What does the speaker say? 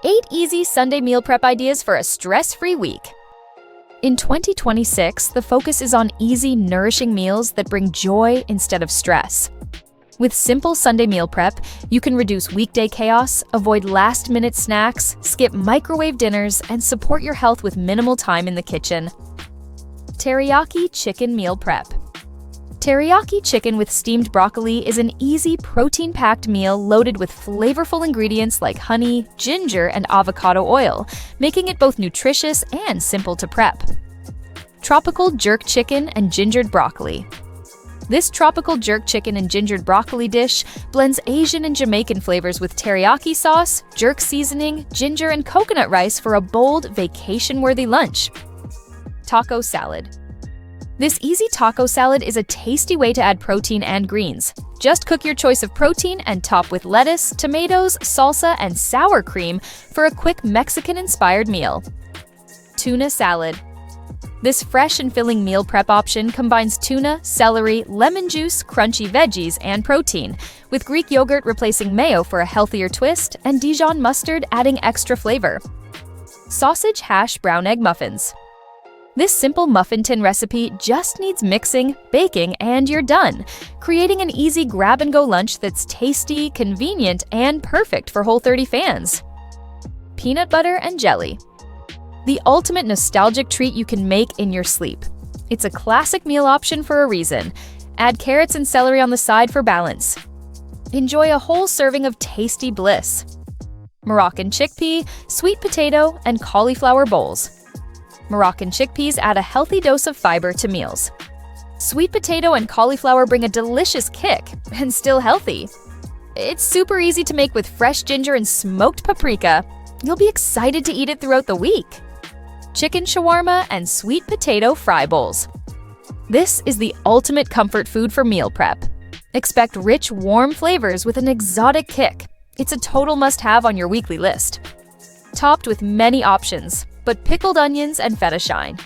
8 easy Sunday meal prep ideas for a stress-free week. In 2026, the focus is on easy, nourishing meals that bring joy instead of stress. With simple Sunday meal prep, you can reduce weekday chaos, avoid last-minute snacks, skip microwave dinners, and support your health with minimal time in the kitchen. Teriyaki chicken meal prep. Teriyaki chicken with steamed broccoli is an easy, protein-packed meal loaded with flavorful ingredients like honey, ginger, and avocado oil, making it both nutritious and simple to prep. Tropical jerk chicken and gingered broccoli. This tropical jerk chicken and gingered broccoli dish blends Asian and Jamaican flavors with teriyaki sauce, jerk seasoning, ginger, and coconut rice for a bold, vacation-worthy lunch. Taco salad. This easy taco salad is a tasty way to add protein and greens. Just cook your choice of protein and top with lettuce, tomatoes, salsa, and sour cream for a quick Mexican-inspired meal. Tuna salad. This fresh and filling meal prep option combines tuna, celery, lemon juice, crunchy veggies, and protein, with Greek yogurt replacing mayo for a healthier twist and Dijon mustard adding extra flavor. Sausage hash brown egg muffins. This simple muffin tin recipe just needs mixing, baking, and you're done, creating an easy grab-and-go lunch that's tasty, convenient, and perfect for Whole30 fans. Peanut butter and jelly. The ultimate nostalgic treat you can make in your sleep. It's a classic meal option for a reason. Add carrots and celery on the side for balance. Enjoy a whole serving of tasty bliss. Moroccan chickpea, sweet potato, and cauliflower bowls. Moroccan chickpeas add a healthy dose of fiber to meals. Sweet potato and cauliflower bring a delicious kick, and still healthy. It's super easy to make with fresh ginger and smoked paprika. You'll be excited to eat it throughout the week. Chicken shawarma and sweet potato fry bowls. This is the ultimate comfort food for meal prep. Expect rich, warm flavors with an exotic kick. It's a total must-have on your weekly list. Topped with many options, but pickled onions and feta shine.